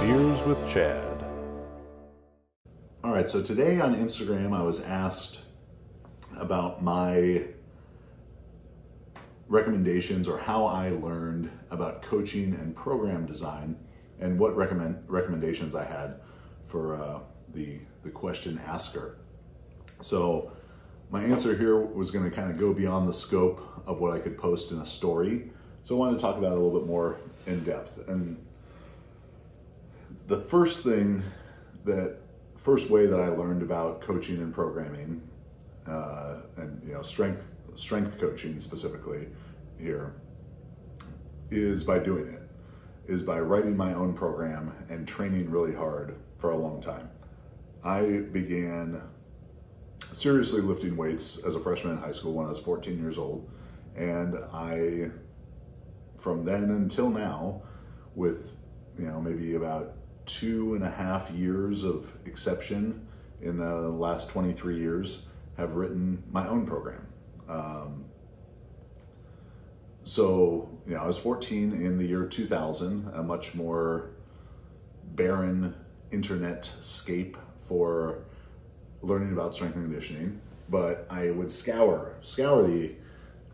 Beers with Chad. All right, so today on Instagram, I was asked about my recommendations or how I learned about coaching and program design and what recommendations I had for the question asker. So my answer here was going to kind of go beyond the scope of what I could post in a story. So I wanted to talk about it a little bit more in depth. And the first way that I learned about coaching and programming, and strength coaching specifically here, is by doing it, is by writing my own program and training really hard for a long time. I began seriously lifting weights as a freshman in high school when I was 14 years old. And from then until now, with maybe about 2.5 years of exception in the last 23 years, have written my own program. So I was 14 in the year 2000, a much more barren internet scape for learning about strength and conditioning, but I would scour the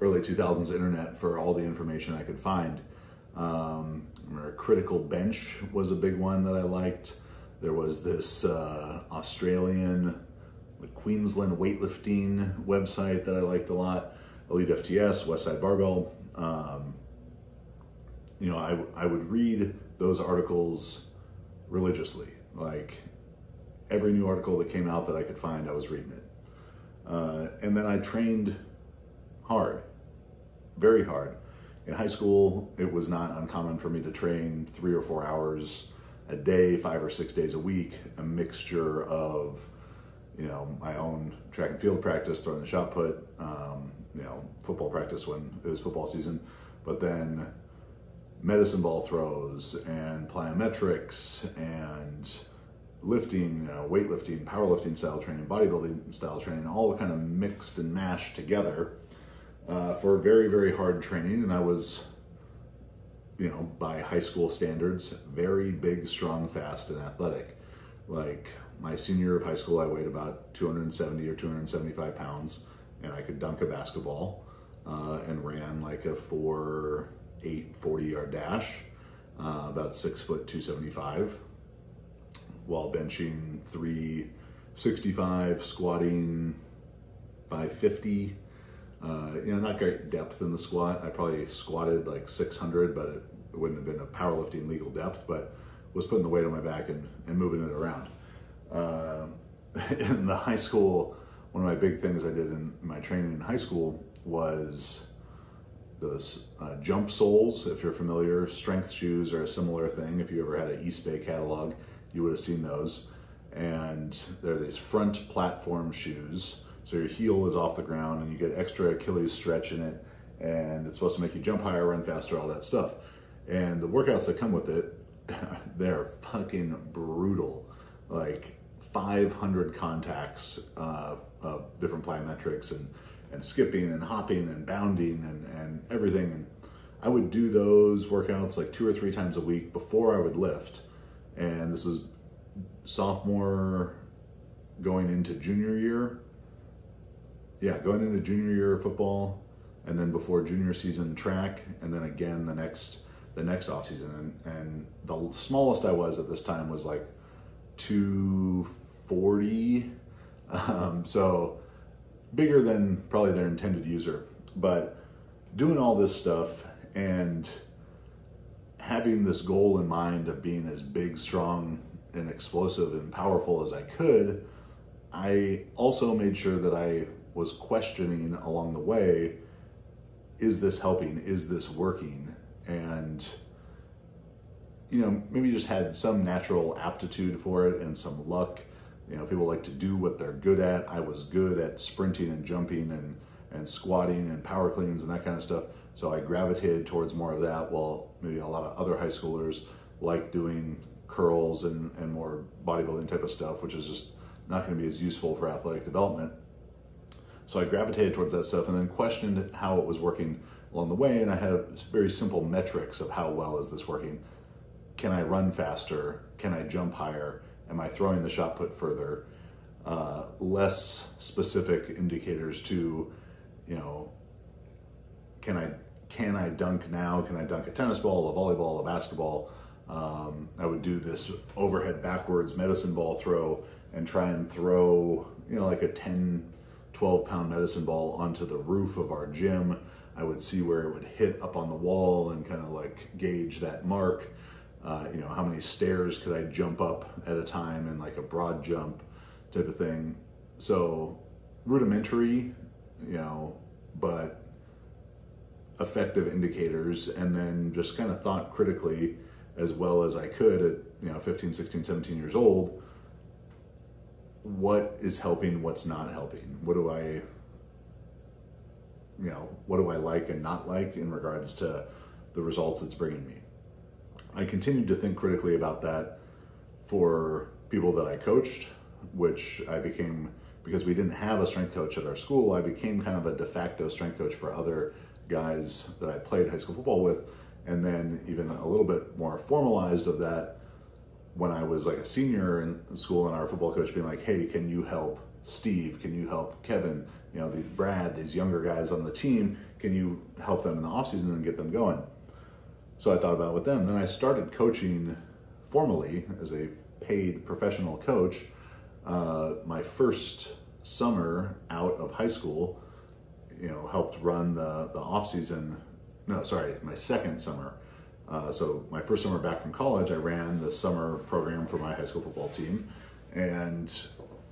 early 2000s internet for all the information I could find. Critical Bench was a big one that I liked. There was this Australian, Queensland weightlifting website that I liked a lot. Elite FTS, Westside Barbell. I would read those articles religiously. Like every new article that came out that I could find, I was reading it. And then I trained hard, very hard. In high school, it was not uncommon for me to train 3 or 4 hours a day, 5 or 6 days a week, a mixture of, my own track and field practice, throwing the shot put, football practice when it was football season, but then medicine ball throws and plyometrics and lifting, weightlifting, powerlifting style training, bodybuilding style training, all kind of mixed and mashed together for very, very hard training. And I was, by high school standards, very big, strong, fast, and athletic. Like my senior year of high school, I weighed about 270 or 275 pounds, and I could dunk a basketball and ran like a 4.8 40-yard dash, about 6 foot 275, while benching 365, squatting 550. Not great depth in the squat. I probably squatted like 600, but it wouldn't have been a powerlifting legal depth, but was putting the weight on my back and moving it around. In the high school, one of my big things I did in my training in high school was those jump soles. If you're familiar, strength shoes are a similar thing. If you ever had an East Bay catalog, you would have seen those. And they're these front platform shoes. So your heel is off the ground and you get extra Achilles stretch in it, and it's supposed to make you jump higher, run faster, all that stuff. And the workouts that come with it, they're fucking brutal. Like 500 contacts of different plyometrics and skipping and hopping and bounding and everything. And I would do those workouts like 2 or 3 times a week before I would lift. And this was sophomore going into junior year. Yeah, going into junior year of football, and then before junior season track, and then again the next off season. And the smallest I was at this time was like 240, so bigger than probably their intended user. But doing all this stuff and having this goal in mind of being as big, strong, and explosive and powerful as I could, I also made sure that I was questioning along the way, is this helping? Is this working? And, maybe just had some natural aptitude for it and some luck. People like to do what they're good at. I was good at sprinting and jumping and squatting and power cleans and that kind of stuff. So I gravitated towards more of that, while maybe a lot of other high schoolers like doing curls and more bodybuilding type of stuff, which is just not going to be as useful for athletic development. So I gravitated towards that stuff and then questioned how it was working along the way. And I had very simple metrics of how well is this working. can I run faster? Can I jump higher? Am I throwing the shot put further? Less specific indicators to, you know, can I dunk now? Can I dunk a tennis ball, a volleyball, a basketball? I would do this overhead backwards medicine ball throw and try and throw, you know, like a 10, 12 pound medicine ball onto the roof of our gym. I would see where it would hit up on the wall and kind of like gauge that mark. You know, how many stairs could I jump up at a time in like a broad jump type of thing. So rudimentary, you know, but effective indicators, and then just kind of thought critically as well as I could at, you know, 15, 16, 17 years old, what is helping, what's not helping? What do I like and not like in regards to the results it's bringing me? I continued to think critically about that for people that I coached, which I became, because we didn't have a strength coach at our school, I became kind of a de facto strength coach for other guys that I played high school football with. And then even a little bit more formalized of that when I was like a senior in school, and our football coach being like, hey, can you help Steve? Can you help Kevin? You know, Brad, these younger guys on the team, can you help them in the off season and get them going? So I thought about it with them. Then I started coaching formally as a paid professional coach. My first summer out of high school, you know, helped run the off season. No, sorry, my second summer. So my first summer back from college, I ran the summer program for my high school football team. And,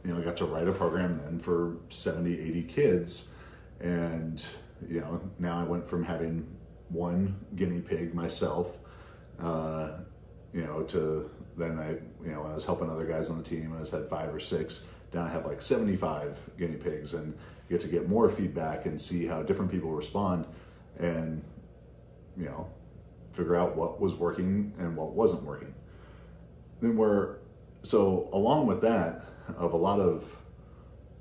you know, I got to write a program then for 70, 80 kids. And, you know, now I went from having one guinea pig myself, you know, to then when I was helping other guys on the team, I just had 5 or 6. Now I have like 75 guinea pigs, and you get to get more feedback and see how different people respond, and, you know, figure out what was working and what wasn't working. So along with that, of a lot of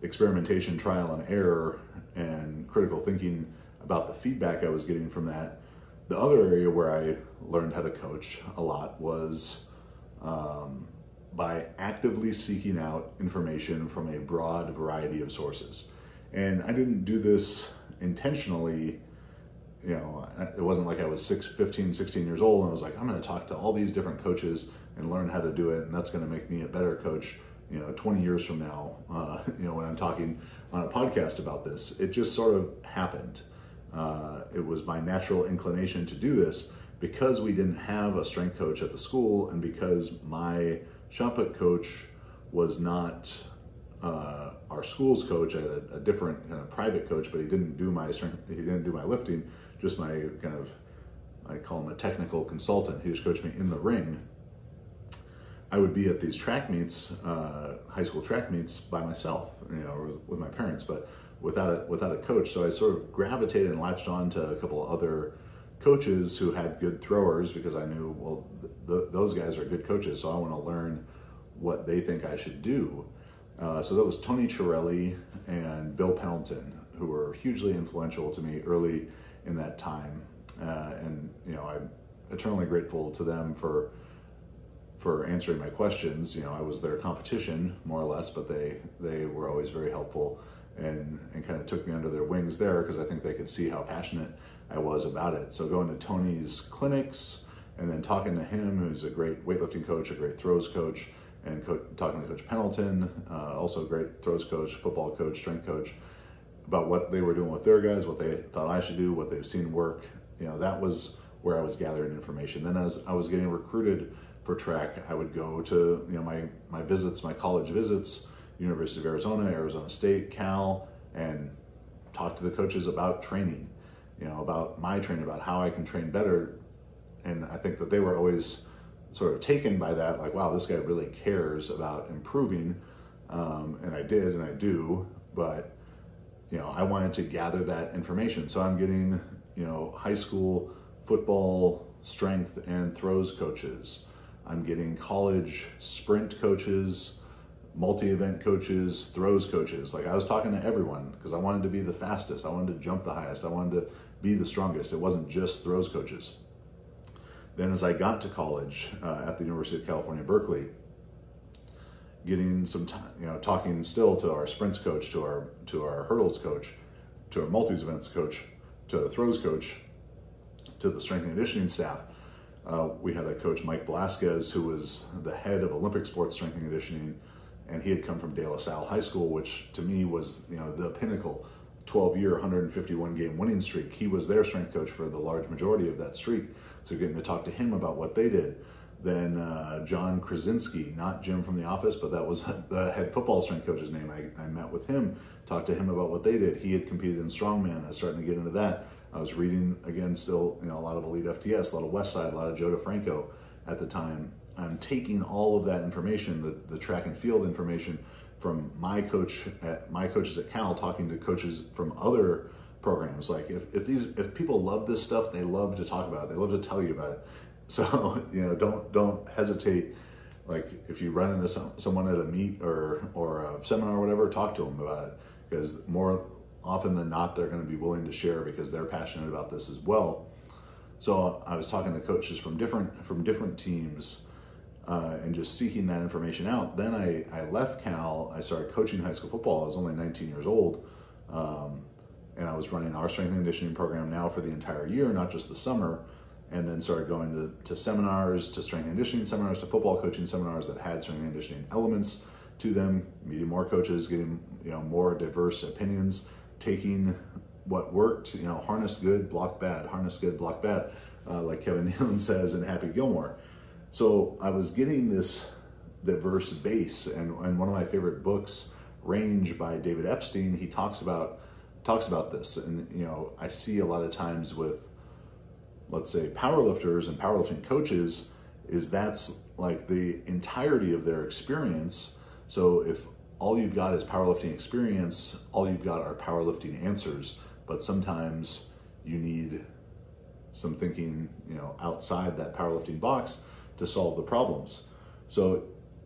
experimentation, trial and error, and critical thinking about the feedback I was getting from that, the other area where I learned how to coach a lot was by actively seeking out information from a broad variety of sources. And I didn't do this intentionally. You know, it wasn't like I was 15, 16 years old and I was like, I'm going to talk to all these different coaches and learn how to do it, and that's going to make me a better coach, you know, 20 years from now, you know, when I'm talking on a podcast about this. It just sort of happened. It was my natural inclination to do this because we didn't have a strength coach at the school, and because my shot put coach was not our school's coach. I had a different kind of private coach, but he didn't do my strength, he didn't do my lifting, just my kind of, I call him a technical consultant. He just coached me in the ring. I would be at these track meets, high school track meets by myself, you know, or with my parents, but without a coach. So I sort of gravitated and latched on to a couple of other coaches who had good throwers, because I knew, well, those guys are good coaches, so I want to learn what they think I should do. So that was Tony Chiarelli and Bill Pendleton, who were hugely influential to me early in that time. And, you know, I'm eternally grateful to them for answering my questions. You know, I was their competition, more or less, but they were always very helpful and kind of took me under their wings there, because I think they could see how passionate I was about it. So going to Tony's clinics and then talking to him, who's a great weightlifting coach, a great throws coach, and talking to Coach Pendleton, also a great throws coach, football coach, strength coach, about what they were doing with their guys, what they thought I should do, what they've seen work. You know, that was where I was gathering information. Then as I was getting recruited for track, I would go to, you know, my visits, my college visits, University of Arizona, Arizona State, Cal, and talk to the coaches about training, you know, about my training, about how I can train better. And I think that they were always sort of taken by that, like, wow, this guy really cares about improving. And I did, and I do, but, you know, I wanted to gather that information. So I'm getting, you know, high school football strength and throws coaches. I'm getting college sprint coaches, multi-event coaches, throws coaches. Like, I was talking to everyone because I wanted to be the fastest. I wanted to jump the highest. I wanted to be the strongest. It wasn't just throws coaches. Then as I got to college at the University of California, Berkeley, getting some time, talking still to our sprints coach, to our hurdles coach, to our multis events coach, to the throws coach, to the strength and conditioning staff. We had a coach, Mike Velasquez, who was the head of Olympic sports strength and conditioning, and he had come from De La Salle High School, which to me was the pinnacle, 12-year, 151 game winning streak. He was their strength coach for the large majority of that streak. So getting to talk to him about what they did. Then John Krasinski, not Jim from The Office, but that was the head football strength coach's name. I met with him, talked to him about what they did. He had competed in strongman. I was starting to get into that. I was reading, again, still a lot of Elite FTS, a lot of Westside, a lot of Joe DeFranco at the time. I'm taking all of that information, the track and field information from my coaches at Cal, talking to coaches from other programs. Like if people love this stuff, they love to talk about it. They love to tell you about it. So don't hesitate. Like if you run into someone at a meet or a seminar or whatever, talk to them about it, because more often than not, they're going to be willing to share because they're passionate about this as well. So I was talking to coaches from different teams and just seeking that information out. Then I left Cal. I started coaching high school football. I was only 19 years old. And I was running our strength and conditioning program now for the entire year, not just the summer, and then started going to seminars, to strength and conditioning seminars, to football coaching seminars that had strength and conditioning elements to them, meeting more coaches, getting more diverse opinions, taking what worked, harness good, block bad, harness good, block bad, like Kevin Nealon says in Happy Gilmore. So I was getting this diverse base, and one of my favorite books, Range by David Epstein, he talks about this. And I see a lot of times with, let's say, powerlifters and powerlifting coaches, is that's like the entirety of their experience. So if all you've got is powerlifting experience, all you've got are powerlifting answers. But sometimes you need some thinking, outside that powerlifting box to solve the problems. So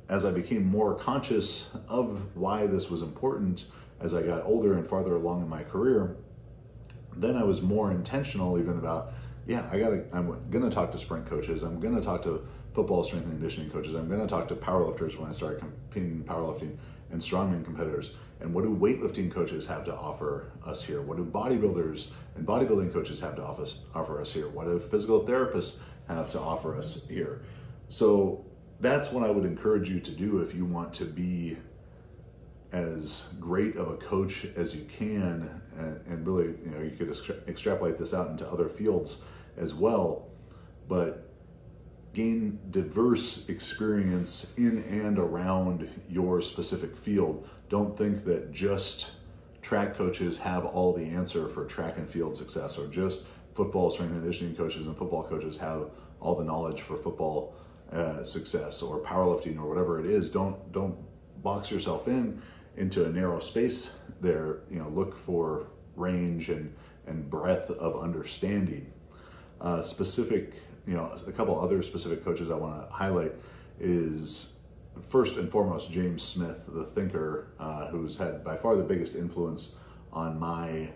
as I became more conscious of why this was important, as I got older and farther along in my career, then I was more intentional even about, I'm gonna talk to sprint coaches, I'm gonna talk to football strength and conditioning coaches, I'm gonna talk to powerlifters when I started competing in powerlifting, and strongman competitors. And what do weightlifting coaches have to offer us here? What do bodybuilders and bodybuilding coaches have to offer us here? What do physical therapists have to offer us here? So that's what I would encourage you to do if you want to be as great of a coach as you can, and really, you could extrapolate this out into other fields as well, but gain diverse experience in and around your specific field. Don't think that just track coaches have all the answer for track and field success, or just football strength and conditioning coaches and football coaches have all the knowledge for football success, or powerlifting, or whatever it is. Don't box yourself into a narrow space there. Look for range and breadth of understanding. Specific, a couple other specific coaches I want to highlight is, first and foremost, James Smith, the thinker, who's had by far the biggest influence on my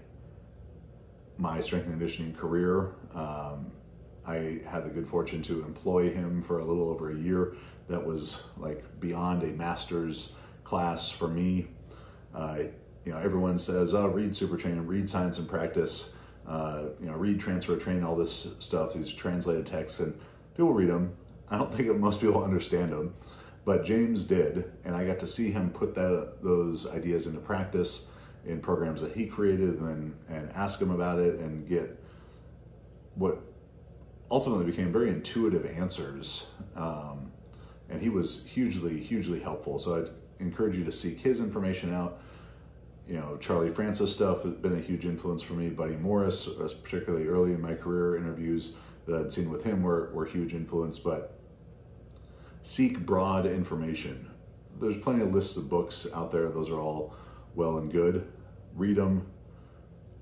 strength and conditioning career. I had the good fortune to employ him for a little over a year. That was like beyond a master's class for me. Everyone says, read Super Train, read Science and Practice, read Transfer Train, all this stuff, these translated texts, and people read them. I don't think most people understand them, but James did, and I got to see him put those ideas into practice in programs that he created, and ask him about it, and get what ultimately became very intuitive answers. And he was hugely, hugely helpful. So I'd encourage you to seek his information out. Charlie Francis stuff has been a huge influence for me. Buddy Morris, particularly early in my career, interviews that I'd seen with him were huge influence. But seek broad information. There's plenty of lists of books out there. Those are all well and good. Read them.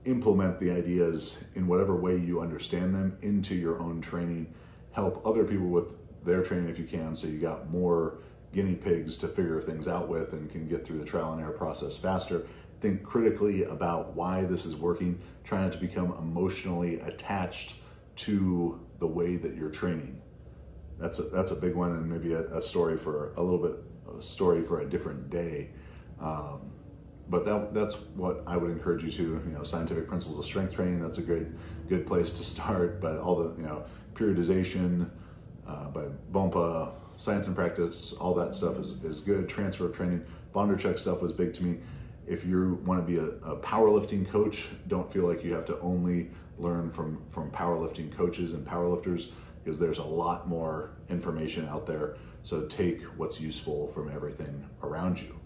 Implement the ideas in whatever way you understand them into your own training. Help other people with their training if you can, so you got more guinea pigs to figure things out with and can get through the trial and error process faster. Think critically about why this is working. Try not to become emotionally attached to the way that you're training. That's a big one, and maybe a story for a story for a different day. But that's what I would encourage you to, you know, Scientific Principles of Strength Training, that's a good place to start. But all the, you know, periodization by Bompa, Science and Practice, all that stuff is good. Transfer of training, Bondarchuk stuff was big to me. If you want to be a powerlifting coach, don't feel like you have to only learn from powerlifting coaches and powerlifters, because there's a lot more information out there. So take what's useful from everything around you.